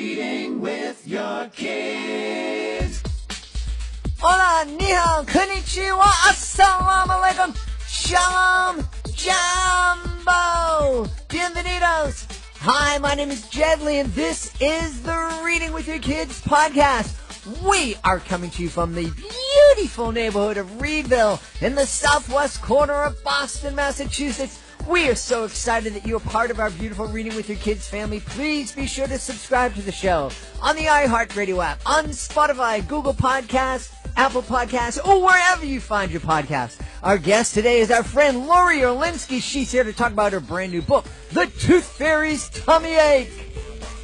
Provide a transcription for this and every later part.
Reading with your kids. Hola, ni hao, konnichiwa, assalamu alaikum, shalom, jambo, bienvenidos. Hi, my name is Jed Lee, and this is the Reading with Your Kids podcast. We are coming to you from the beautiful neighborhood of Reedville in the southwest corner of Boston, Massachusetts. We are so excited that you are part of our beautiful Reading with Your Kids family. Please be sure to subscribe to the show on the iHeartRadio app, on Spotify, Google Podcasts, Apple Podcasts, or wherever you find your podcasts. Our guest today is our friend Lori Orlinsky. She's here to talk about her brand new book, The Tooth Fairy's Tummy Ache.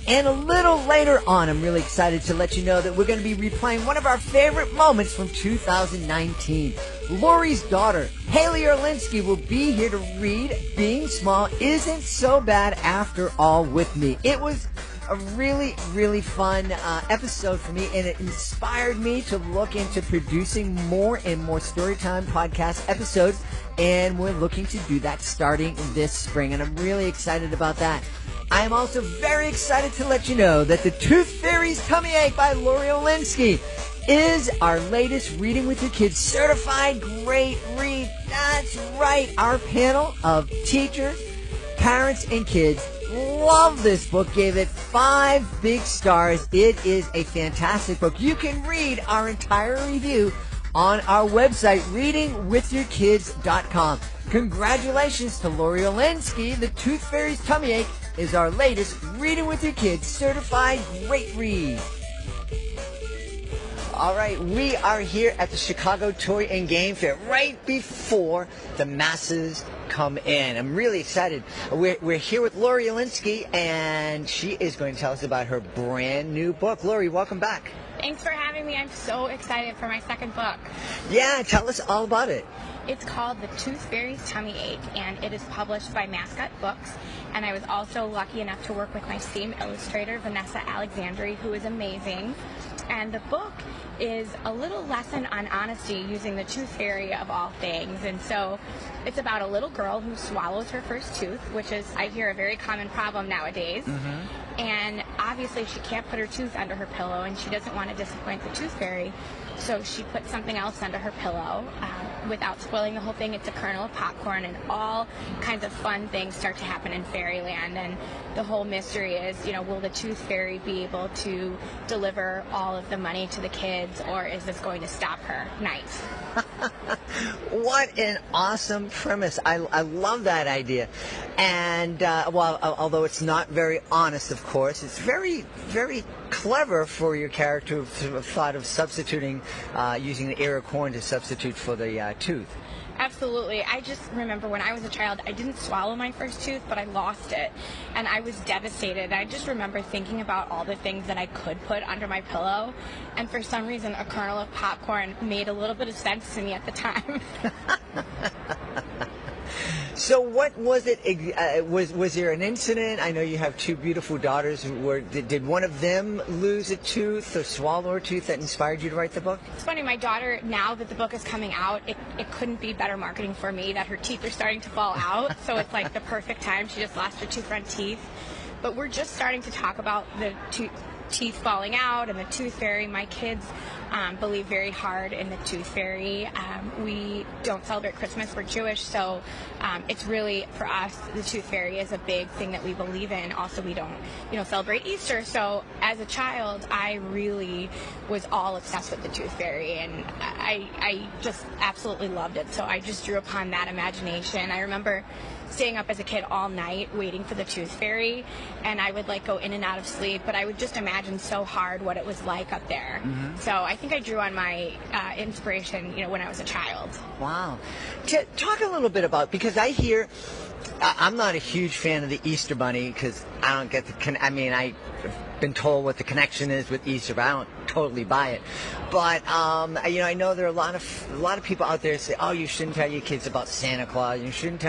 And a little later on, I'm really excited to let you know that we're going to be replaying one of our favorite moments from 2019. Lori's daughter, Haley Orlinsky, will be here to read Being Small Isn't So Bad After All with me. It was a really, really fun episode for me, and it inspired me to look into producing more and more Storytime podcast episodes, and we're looking to do that starting this spring, and I'm really excited about that. I am also very excited to let you know that The Tooth Fairy's Tummy Ache by Lori Orlinsky is our latest Reading with Your Kids certified great read. That's right. Our panel of teachers, parents, and kids love this book, gave it 5 big stars. It is a fantastic book. You can read our entire review on our website, readingwithyourkids.com. Congratulations to Lori Orlinsky. The Tooth Fairy's Tummy Ache is our latest Reading with Your Kids certified great read. All right, we are here at the Chicago Toy and Game Fair right before the masses come in. I'm really excited. We're here with Lori Orlinsky, and she is going to tell us about her brand new book. Lori, welcome back. Thanks for having me. I'm so excited for my second book. Yeah, tell us all about it. It's called The Tooth Fairy's Tummy Ache, and it is published by Mascot Books. And I was also lucky enough to work with my steam illustrator, Vanessa Alexandri, who is amazing. And the book is a little lesson on honesty using the tooth fairy of all things. And so it's about a little girl who swallows her first tooth, which is, I hear, a very common problem nowadays. Mm-hmm. And obviously she can't put her tooth under her pillow, and she doesn't want to disappoint the tooth fairy. So she puts something else under her pillow. Without spoiling the whole thing, it's a kernel of popcorn, and all kinds of fun things start to happen in fairyland. And the whole mystery is, will the tooth fairy be able to deliver all of the money to the kids, or is this going to stop her night? What an awesome premise. I love that idea. And, although it's not very honest, of course, it's very, very clever for your character to have thought of substituting, using the ear of corn to substitute for the tooth. Absolutely. I just remember when I was a child, I didn't swallow my first tooth, but I lost it. And I was devastated. I just remember thinking about all the things that I could put under my pillow. And for some reason, a kernel of popcorn made a little bit of sense to me at the time. So what was it? Was there an incident? I know you have 2 beautiful daughters. Did one of them lose a tooth or swallow a tooth that inspired you to write the book? It's funny, my daughter, now that the book is coming out, it couldn't be better marketing for me that her teeth are starting to fall out. So it's like the perfect time. She just lost her 2 front teeth. But we're just starting to talk about the teeth falling out and the tooth fairy. My kids believe very hard in the tooth fairy. We don't celebrate Christmas. We're Jewish, so it's really, for us, the tooth fairy is a big thing that we believe in. Also, we don't, celebrate Easter. So as a child, I really was all obsessed with the tooth fairy, and I just absolutely loved it. So I just drew upon that imagination. I remember staying up as a kid all night waiting for the tooth fairy, and I would go in and out of sleep, but I would just imagine so hard what it was like up there. Mm-hmm. So I think I drew on my inspiration, when I was a child. Wow. Talk a little bit about, because I hear, I'm not a huge fan of the Easter Bunny, because I don't get I've been told what the connection is with Easter, but I don't totally buy it. But I know there are a lot of people out there say, oh, you shouldn't tell your kids about Santa Claus. You shouldn't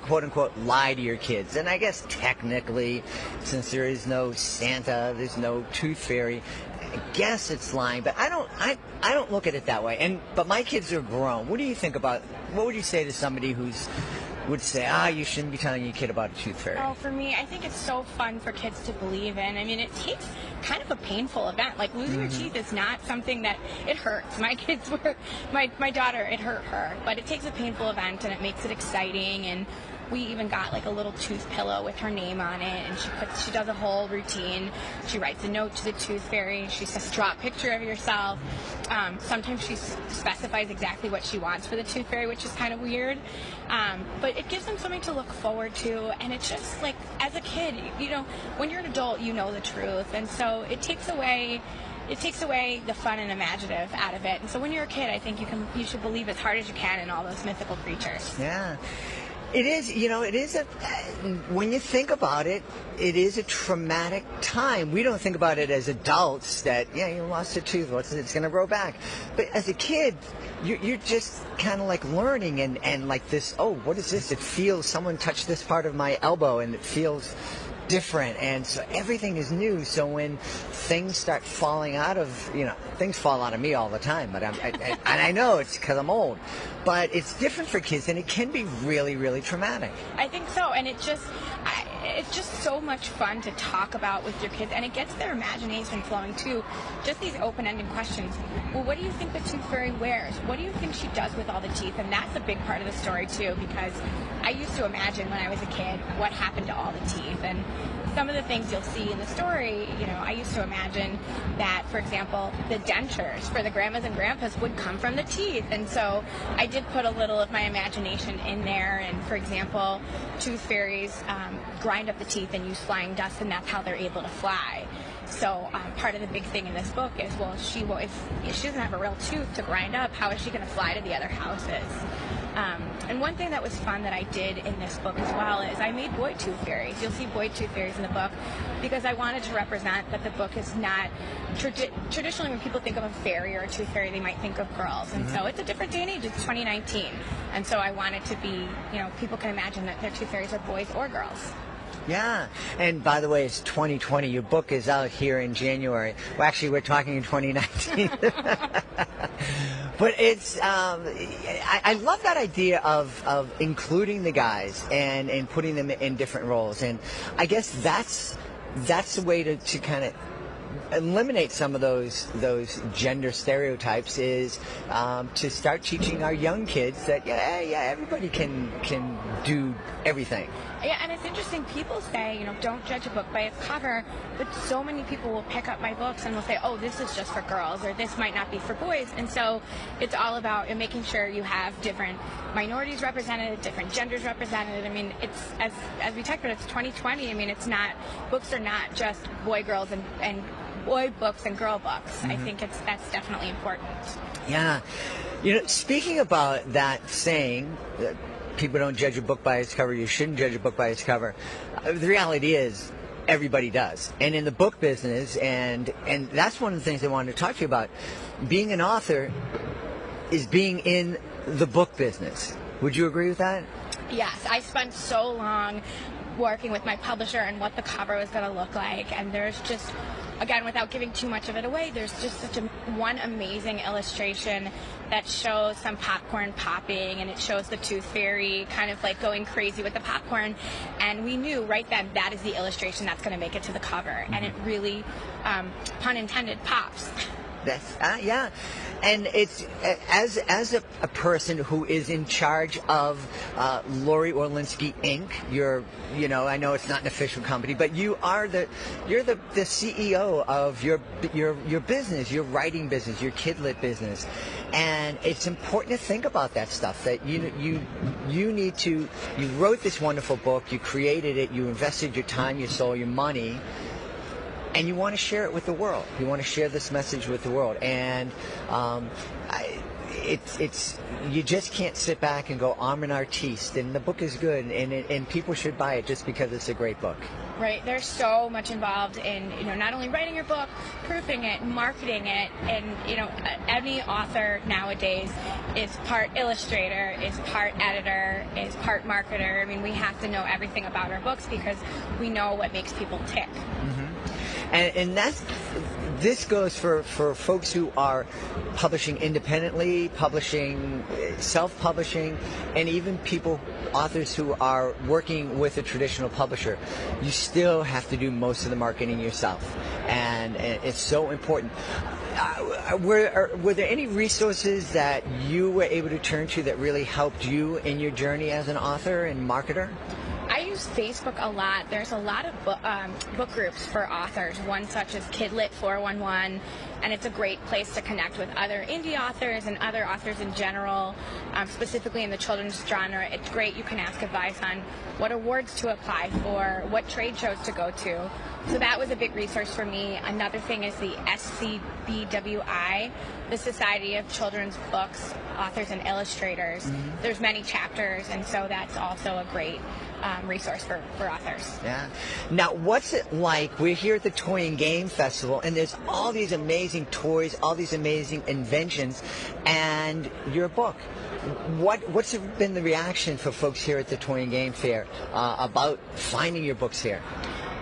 quote unquote lie to your kids. And I guess technically, since there is no Santa, there's no tooth fairy, I guess it's lying. But I don't look at it that way. But my kids are grown. What do you think about? What would you say to somebody who's would say, you shouldn't be telling your kid about a tooth fairy? Oh, for me, I think it's so fun for kids to believe in. I mean, it takes kind of a painful event. Like losing your teeth is not something that it hurts. My kids were, my daughter, it hurt her, but it takes a painful event and it makes it exciting. And we even got like a little tooth pillow with her name on it, and she does a whole routine. She writes a note to the tooth fairy. She says, draw a picture of yourself. Sometimes she specifies exactly what she wants for the tooth fairy, which is kind of weird. But it gives them something to look forward to, and it's just like, as a kid, when you're an adult, you know the truth, and so it takes away the fun and imaginative out of it. And so when you're a kid, I think you should believe as hard as you can in all those mythical creatures. Yeah. It is, when you think about it, it is a traumatic time. We don't think about it as adults that, you lost a tooth, it's going to grow back. But as a kid, you're just kind of like learning and like this, what is this? It feels, someone touched this part of my elbow and it feels different, and so everything is new. So when things start falling out of, things fall out of me all the time, but and I know it's because I'm old, but it's different for kids, and it can be really, really traumatic. I think so, and it's just so much fun to talk about with your kids, and it gets their imagination flowing too. Just these open-ended questions. Well, what do you think the tooth fairy wears? What do you think she does with all the teeth? And that's a big part of the story too, because I used to imagine when I was a kid what happened to all the teeth, and some of the things you'll see in the story, I used to imagine that, for example, the dentures for the grandmas and grandpas would come from the teeth. And so I did put a little of my imagination in there. And, for example, tooth fairies grind up the teeth and use flying dust, and that's how they're able to fly. So part of the big thing in this book is, if she doesn't have a real tooth to grind up, how is she going to fly to the other houses? And one thing that was fun that I did in this book as well is I made boy tooth fairies. You'll see boy tooth fairies in the book because I wanted to represent that the book is not traditionally when people think of a fairy or a tooth fairy, they might think of girls. And so it's a different day and age. It's 2019. And so I wanted to be, people can imagine that their tooth fairies are boys or girls. Yeah, and by the way, it's 2020. Your book is out here in January. Well, actually, we're talking in 2019. But it's, I love that idea of including the guys and putting them in different roles. And I guess that's the way to kind of eliminate some of those gender stereotypes is to start teaching our young kids that everybody can do everything. Yeah, and it's interesting. People say, don't judge a book by its cover, but so many people will pick up my books and will say, this is just for girls, or this might not be for boys. And so it's all about making sure you have different minorities represented, different genders represented. I mean, it's as we talked about, it's 2020. I mean, books are not just boy, girls, and boy books and girl books. I think that's definitely important. Yeah. Speaking about that saying, people don't judge a book by its cover, you shouldn't judge a book by its cover. The reality is, everybody does. And in the book business, and that's one of the things I wanted to talk to you about, being an author is being in the book business. Would you agree with that? Yes, I spent so long working with my publisher and what the cover was going to look like, and there's just, again, without giving too much of it away, there's just such one amazing illustration that shows some popcorn popping, and it shows the tooth fairy kind of like going crazy with the popcorn, and we knew right then that is the illustration that's going to make it to the cover, and it really, pun intended, pops. That's yeah, and it's as a person who is in charge of Lori Orlinsky Inc. You're, I know it's not an official company, but you're the CEO of your business, your writing business, your kidlit business, and it's important to think about that stuff. That you need to. You wrote this wonderful book, you created it, you invested your time, your soul, your money. And you want to share it with the world. You want to share this message with the world. And you just can't sit back and go, I'm an artiste, and the book is good, and people should buy it just because it's a great book. Right. There's so much involved in, not only writing your book, proofing it, marketing it, and, any author nowadays is part illustrator, is part editor, is part marketer. I mean, we have to know everything about our books because we know what makes people tick. And this goes for folks who are publishing independently, publishing, self-publishing, and even authors who are working with a traditional publisher. You still have to do most of the marketing yourself, and it's so important. Were there any resources that you were able to turn to that really helped you in your journey as an author and marketer? I use Facebook a lot. There's a lot of book groups for authors, one such as Kidlit 411, and it's a great place to connect with other indie authors and other authors in general, specifically in the children's genre. It's great. You can ask advice on what awards to apply for, what trade shows to go to. So that was a big resource for me. Another thing is the SCBWI, the Society of Children's Books Authors and Illustrators. Mm-hmm. There's many chapters, and so that's also a great resource for authors. Yeah. Now, what's it like? We're here at the Toy and Game Festival, and there's all these amazing toys, all these amazing inventions, and your book. What's been the reaction for folks here at the Toy and Game Fair about finding your books here?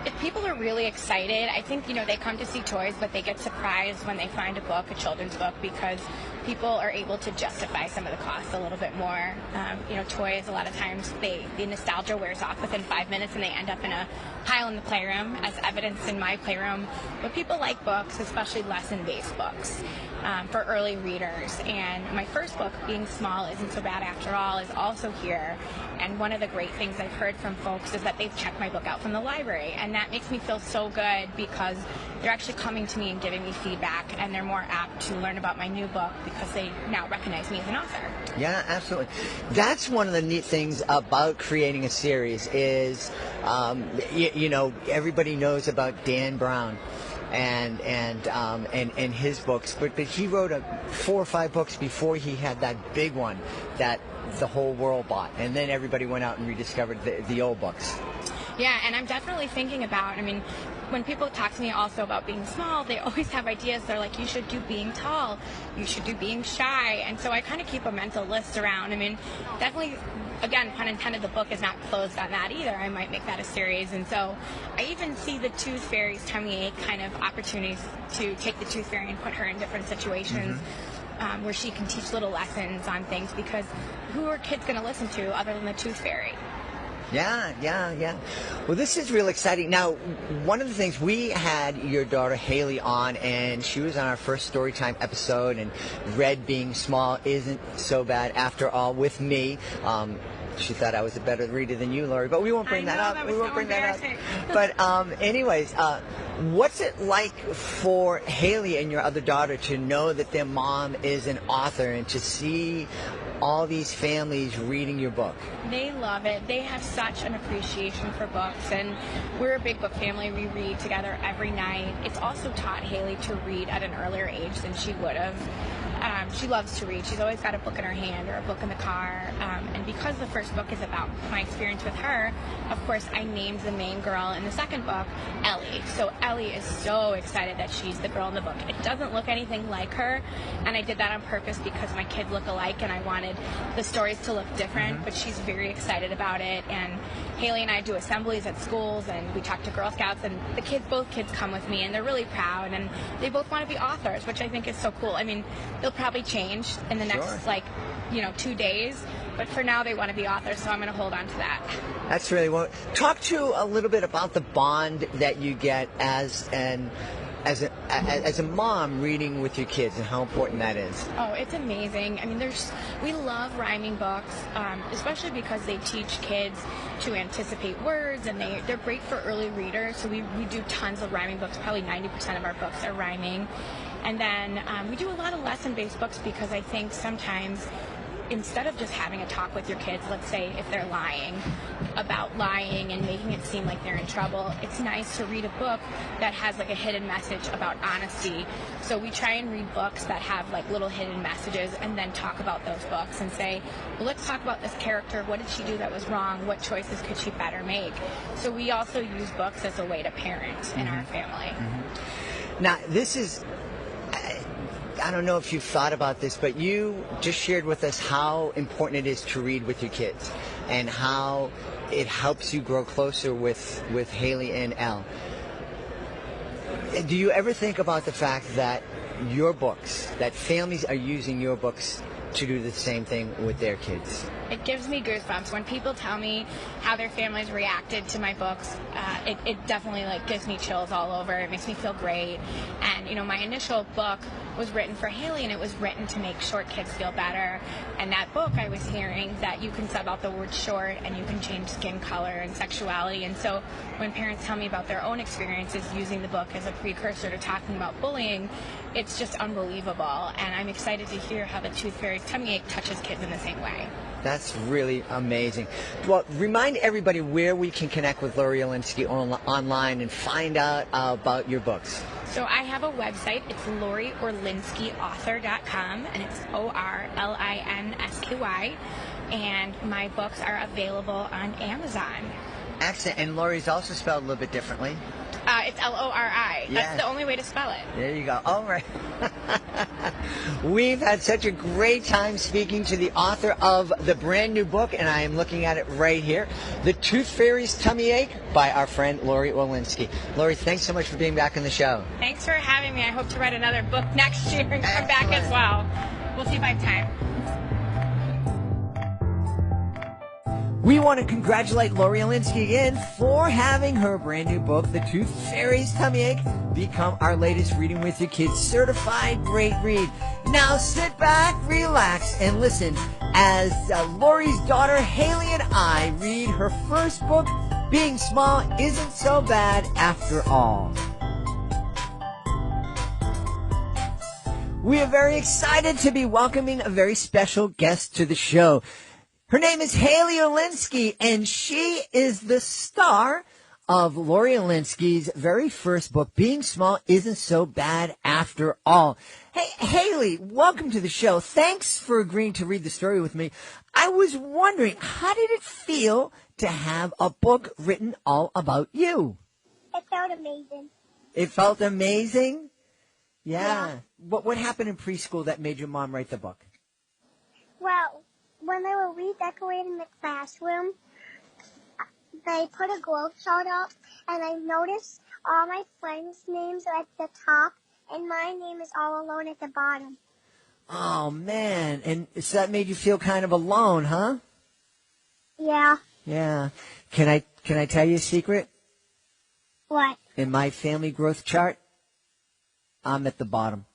If people are really excited, I think, they come to see toys, but they get surprised when they find a book, a children's book, because people are able to justify some of the costs a little bit more. Toys, a lot of times, the nostalgia wears off within 5 minutes and they end up in a pile in the playroom, as evidenced in my playroom. But people like books, especially lesson-based books, for early readers. And my first book, Being Small Isn't So Bad After All, is also here. And one of the great things I've heard from folks is that they've checked my book out from the library. And that makes me feel so good because they're actually coming to me and giving me feedback, and they're more apt to learn about my new book because they now recognize me as an author. Yeah, absolutely. That's one of the neat things about creating a series is, everybody knows about Dan Brown and his books, but he wrote 4 or 5 books before he had that big one that the whole world bought, and then everybody went out and rediscovered the old books. Yeah, and I'm definitely thinking about, when people talk to me also about being small, they always have ideas. They're like, you should do being tall, you should do being shy, and so I kind of keep a mental list around. Definitely, again, pun intended, the book is not closed on that either. I might make that a series, and so I even see the Tooth Fairy's tummy ache kind of opportunities to take the Tooth Fairy and put her in different situations. Mm-hmm. Where she can teach little lessons on things, because who are kids going to listen to other than the Tooth Fairy? Yeah. Well, this is real exciting. Now, one of the things, we had your daughter Haley on, and she was on our first Storytime episode, and read Being Small Isn't So Bad After All with me. She thought I was a better reader than you, Lori, but we won't bring that up. We won't bring that up. But anyways, what's it like for Haley and your other daughter to know that their mom is an author and to see all these families reading your book? They love it. They have such an appreciation for books, and we're a big book family. We read together every night. It's also taught Haley to read at an earlier age than she would have. She loves to read. She's always got a book in her hand or a book in the car. And because the first book is about my experience with her, of course, I named the main girl in the second book Ellie. So Ellie is so excited that she's the girl in the book. It doesn't look anything like her, and I did that on purpose because my kids look alike, and I wanted the stories to look different. Mm-hmm. But she's very excited about it. And Haley and I do assemblies at schools, and we talk to Girl Scouts, and both kids come with me, and they're really proud, and they both want to be authors, which I think is so cool. They'll probably change in the next 2 days, but for now they want to be authors, so I'm going to hold on to that. That's really well. Talk to a little bit about the bond that you get as a mom reading with your kids, and how important that is. Oh, it's amazing. We love rhyming books, especially because they teach kids to anticipate words, and they're great for early readers. So we do tons of rhyming books. Probably 90% of our books are rhyming. And then we do a lot of lesson-based books, because I think sometimes instead of just having a talk with your kids, let's say if they're lying, about lying and making it seem like they're in trouble, it's nice to read a book that has a hidden message about honesty. So we try and read books that have little hidden messages, and then talk about those books and say, well, let's talk about this character. What did she do that was wrong? What choices could she better make? So we also use books as a way to parent in our family. Mm-hmm. Now, this is... I don't know if you've thought about this, but you just shared with us how important it is to read with your kids, and how it helps you grow closer with Haley and Elle. Do you ever think about the fact that your books, that families are using your books to do the same thing with their kids? It gives me goosebumps when people tell me how their families reacted to my books. It definitely gives me chills all over. It makes me feel great. And my initial book was written for Haley, and it was written to make short kids feel better. And that book, I was hearing that you can sub out the word short and you can change skin color and sexuality. And so when parents tell me about their own experiences using the book as a precursor to talking about bullying, it's just unbelievable. And I'm excited to hear how the Tooth Fairy's tummy ache touches kids in the same way. That's really amazing. Well, remind everybody where we can connect with Lori Orlinsky online and find out about your books. So I have a website. It's LoriOrlinskyAuthor.com, and it's ORLINSKY. And my books are available on Amazon. Excellent. And Lori's also spelled a little bit differently. It's Lori. Yes. That's the only way to spell it. There you go. All right. We've had such a great time speaking to the author of the brand new book, and I am looking at it right here, The Tooth Fairy's Tummy Ache by our friend Lori Orlinsky. Lori, thanks so much for being back on the show. Thanks for having me. I hope to write another book next year and come back as well. We'll see if I have time. We want to congratulate Lori Orlinsky again for having her brand new book, The Tooth Fairy's Tummy Ache, become our latest Reading with Your Kids certified great read. Now sit back, relax, and listen as Lori's daughter Haley and I read her first book, Being Small Isn't So Bad After All. We are very excited to be welcoming a very special guest to the show. Her name is Haley Orlinsky, and she is the star of Lori Orlinsky's very first book, Being Small Isn't So Bad After All. Hey, Haley, welcome to the show. Thanks for agreeing to read the story with me. I was wondering, how did it feel to have a book written all about you? It felt amazing. It felt amazing? Yeah. What happened in preschool that made your mom write the book? Well, when they were redecorating the classroom, they put a globe shot up, and I noticed all my friends' names are at the top, and my name is all alone at the bottom. Oh, man. And so that made you feel kind of alone, huh? Yeah. Yeah. Can I tell you a secret? What? In my family growth chart, I'm at the bottom.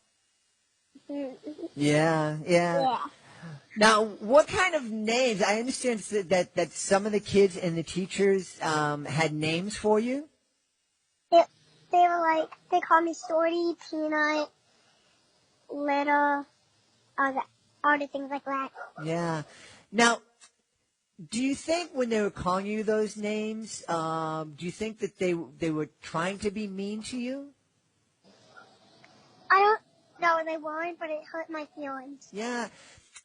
Yeah. Yeah. Now, what kind of names? I understand that some of the kids and the teachers had names for you. They were they called me Shorty, Peanut, Little, other things like that. Yeah. Now, do you think when they were calling you those names, do you think that they were trying to be mean to you? I don't know, they weren't, but it hurt my feelings. Yeah.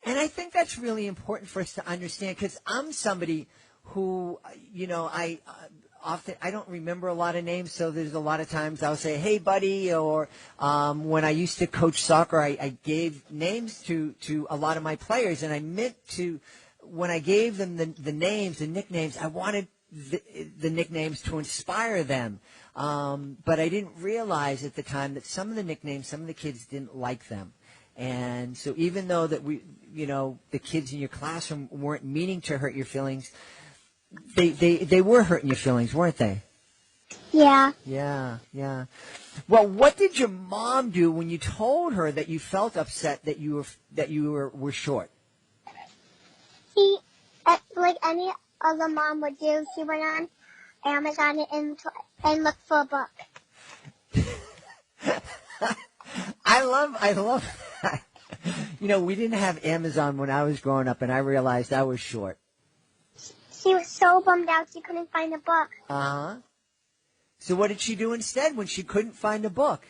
And I think that's really important for us to understand, because I'm somebody who, I don't remember a lot of names, so there's a lot of times I'll say, hey, buddy, or when I used to coach soccer, I gave names to a lot of my players, and I meant to, when I gave them the names, the nicknames, I wanted the nicknames to inspire them. But I didn't realize at the time that some of the nicknames, some of the kids didn't like them. And so even though that the kids in your classroom weren't meaning to hurt your feelings, they were hurting your feelings, weren't they? Yeah. Yeah. Well, what did your mom do when you told her that you felt upset that you were short? She, like any other mom would do, she went on Amazon and looked for a book. I love that. We didn't have Amazon when I was growing up, and I realized I was short. She was so bummed out she couldn't find a book. Uh-huh. So what did she do instead when she couldn't find a book?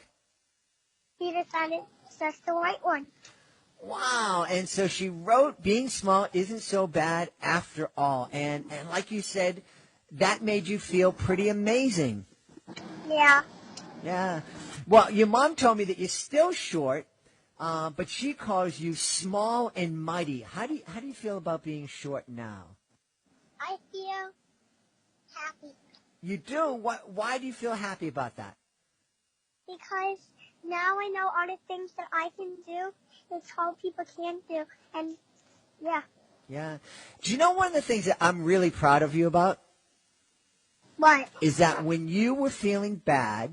She decided to search the right one. Wow. And so she wrote, Being Small Isn't So Bad After All. And like you said, that made you feel pretty amazing. Yeah. Yeah. Well, your mom told me that you're still short, but she calls you small and mighty. How do you feel about being short now? I feel happy. You do? Why do you feel happy about that? because now I know all the things that I can do that 12 people can't do. And, yeah. Yeah. Do you know one of the things that I'm really proud of you about? What? Is that when you were feeling bad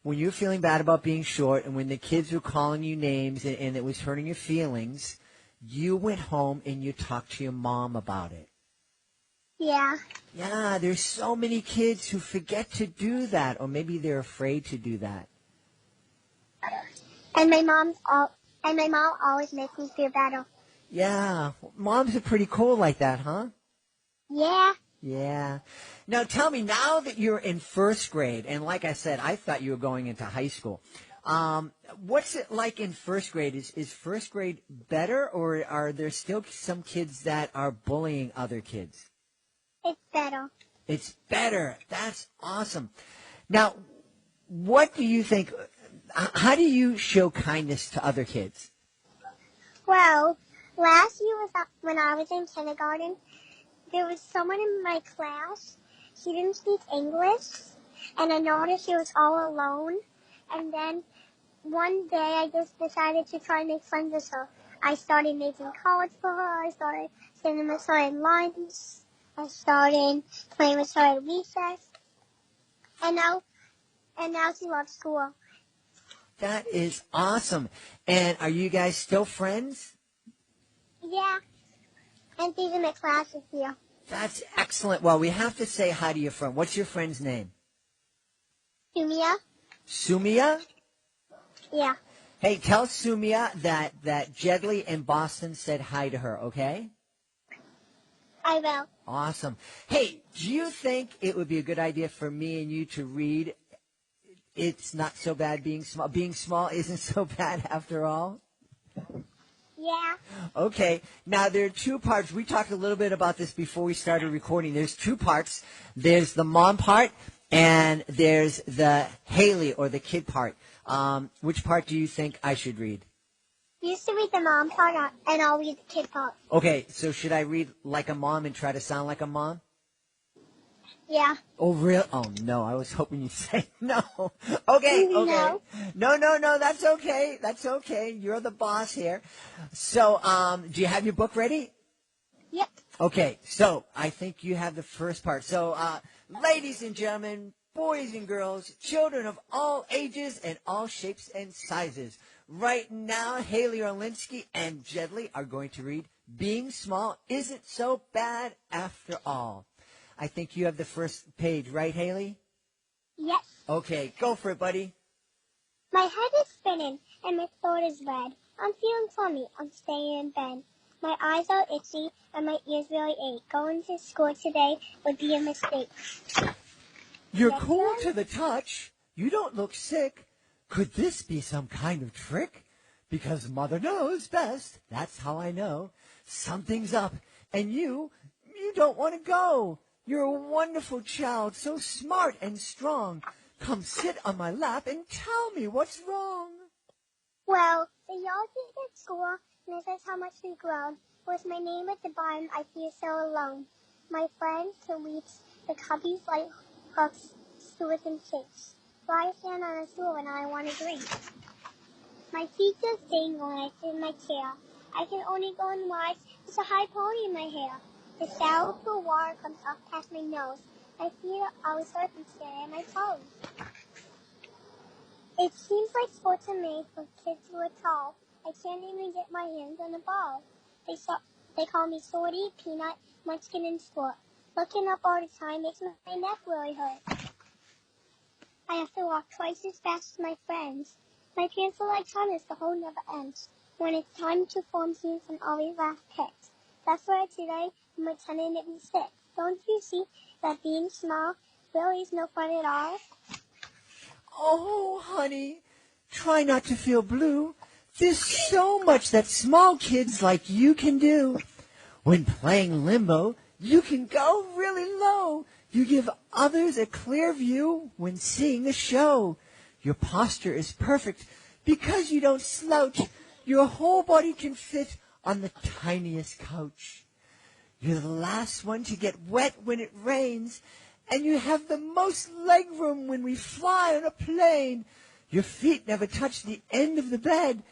about being short, and when the kids were calling you names and it was hurting your feelings, you went home and you talked to your mom about it. Yeah. Yeah, there's so many kids who forget to do that, or maybe they're afraid to do that. And my mom always makes me feel better. Yeah, moms are pretty cool like that, huh? Yeah. Yeah. Now tell me, now that you're in first grade, and like I said, I thought you were going into high school. What's it like in first grade? Is first grade better, or are there still some kids that are bullying other kids? It's better. It's better. That's awesome. Now, what do you think? How do you show kindness to other kids? Well, last year when I was in kindergarten, there was someone in my class. She didn't speak English, and I noticed she was all alone. And then one day I just decided to try and make friends with her. I started making cards for her. I started sending with her at lunch. I started playing with her at recess. And now she loves school. That is awesome. And are you guys still friends? Yeah. And she's in my class this year. That's excellent. Well, we have to say hi to your friend. What's your friend's name? Sumia? Sumia? Yeah. Hey, tell Sumia that Jedley in Boston said hi to her, okay? I will. Awesome. Hey, do you think it would be a good idea for me and you to read It's Not So Bad Being Small? Being small isn't so bad after all? Yeah. Okay. Now, there are two parts. We talked a little bit about this before we started recording. There's two parts. There's the mom part, and there's the Haley or the kid part. Which part do you think I should read? You used to read the mom part, and I'll read the kid part. Okay, so should I read like a mom and try to sound like a mom? Yeah. Oh, real? Oh, no, I was hoping you'd say no. Okay. No. No, that's okay. That's okay. You're the boss here. So, do you have your book ready? Yep. Okay, so I think you have the first part. So, ladies and gentlemen, boys and girls, children of all ages and all shapes and sizes, right now, Haley Orlinsky and Jedley are going to read Being Small Isn't So Bad After All. I think you have the first page, right, Haley? Yes. Okay, go for it, buddy. My head is spinning, and my throat is red. I'm feeling funny. I'm staying in bed. My eyes are itchy, and my ears really ache. Going to school today would be a mistake. You're Yes, cool sir? to the touch. You don't look sick. Could this be some kind of trick? Because Mother knows best. That's how I know. Something's up, and you don't want to go. You're a wonderful child, so smart and strong. Come sit on my lap and tell me what's wrong. Well, the yard is at school, and it says how much we've grown. With my name at the bottom, I feel so alone. My friends can reach the cubbies like hooks, skewers, and shapes. Why stand on a stool when I want to drink? My feet just dangle when I sit in my chair. I can only go and watch. There's a high pony in my hair. The shower for water comes up past my nose. My feet are always surfing, staring at my toes. It seems like sports are made for kids who are tall. I can't even get my hands on the ball. They call me Shorty, Peanut, Munchkin, and Sport. Looking up all the time makes my neck really hurt. I have to walk twice as fast as my friends. My pants are like tennis, the whole never ends. When it's time to form teams, I'm always last picked. That's why today I'm pretending to be sick. Don't you see that being small really is no fun at all? Oh, honey, try not to feel blue. There's so much that small kids like you can do. When playing limbo, you can go really low. You give others a clear view when seeing a show. Your posture is perfect because you don't slouch. Your whole body can fit on the tiniest couch. You're the last one to get wet when it rains, and you have the most leg room when we fly on a plane. Your feet never touch the end of the bed.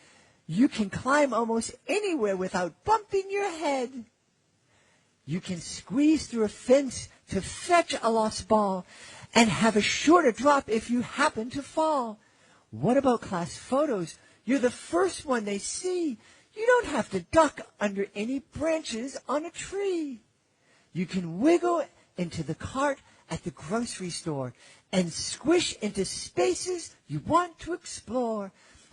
You can climb almost anywhere without bumping your head. You can squeeze through a fence to fetch a lost ball and have a shorter drop if you happen to fall. What about class photos? You're the first one they see. You don't have to duck under any branches on a tree. You can wiggle into the cart at the grocery store and squish into spaces you want to explore.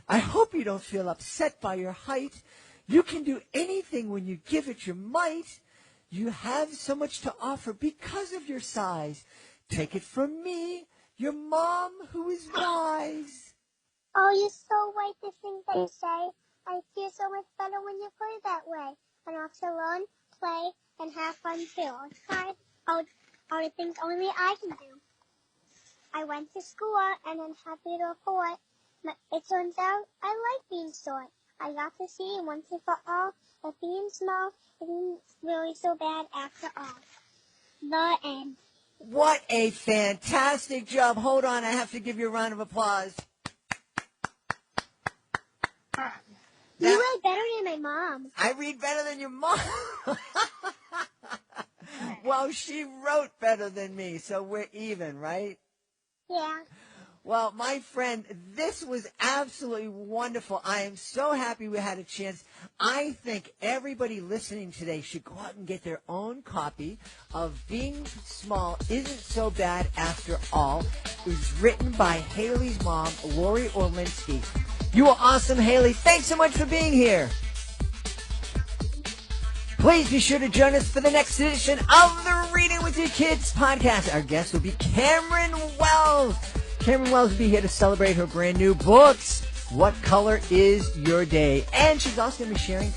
I hope you don't feel upset by your height. You can do anything when you give it your might. You have so much to offer because of your size. Take it from me, your mom who is wise. Oh, you're so right, the things that you say. I feel so much better when you put it that way. And also learn, play, and have fun too. Outside, all the things only I can do. I went to school and I'm happy to report. It turns out I like being short. I got to see once and for all that being small isn't really so bad after all. The end. What a fantastic job. Hold on, I have to give you a round of applause. You read better than my mom. I read better than your mom. Well, she wrote better than me, so we're even, right? Yeah. Well, my friend, this was absolutely wonderful. I am so happy we had a chance. I think everybody listening today should go out and get their own copy of Being Small Isn't So Bad After All. It was written by Haley's mom, Lori Orlinsky. You are awesome, Haley. Thanks so much for being here. Please be sure to join us for the next edition of the Reading with Your Kids podcast. Our guest will be Cameron Wells. Cameron Wells will be here to celebrate her brand new books, What Color Is Your Day? And she's also going to be sharing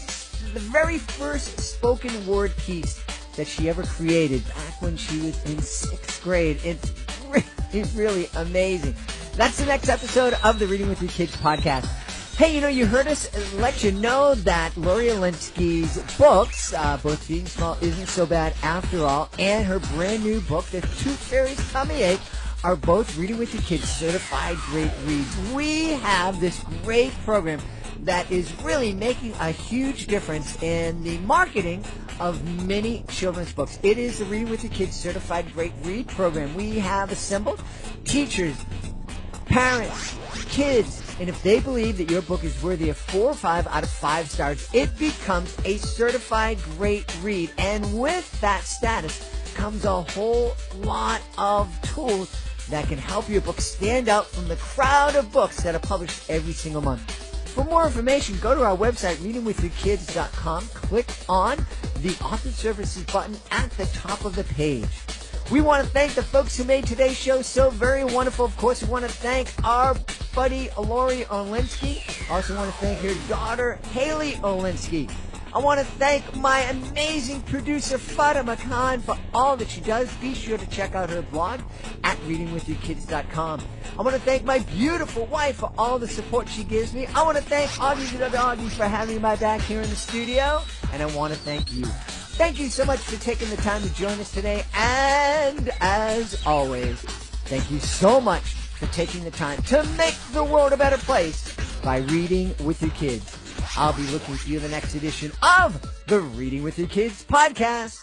the very first spoken word piece that she ever created back when she was in 6th grade. It's really amazing. That's the next episode of the Reading with Your Kids podcast. Hey, you heard us let you know that Lori Orlinsky's books, both Being Small Isn't So Bad After All, and her brand new book, The Tooth Fairy's Tummy Ache, are both Reading with Your Kids certified great reads. We have this great program that is really making a huge difference in the marketing of many children's books. It is the Reading with Your Kids certified great read program. We have assembled teachers, parents, kids, and if they believe that your book is worthy of 4 or 5 out of 5 stars, it becomes a certified great read. And with that status comes a whole lot of tools that can help your book stand out from the crowd of books that are published every single month. For more information, go to our website, readingwithyourkids.com. Click on the Author Services button at the top of the page. We want to thank the folks who made today's show so very wonderful. Of course, we want to thank our buddy Lori Orlinsky. Also want to thank her daughter, Haley Orlinsky. I want to thank my amazing producer, Fatima Khan, for all that she does. Be sure to check out her blog at readingwithyourkids.com. I want to thank my beautiful wife for all the support she gives me. I want to thank Augie the Doggy for having my back here in the studio. And I want to thank you. Thank you so much for taking the time to join us today. And as always, thank you so much for taking the time to make the world a better place by reading with your kids. I'll be looking for you in the next edition of the Reading with Your Kids podcast.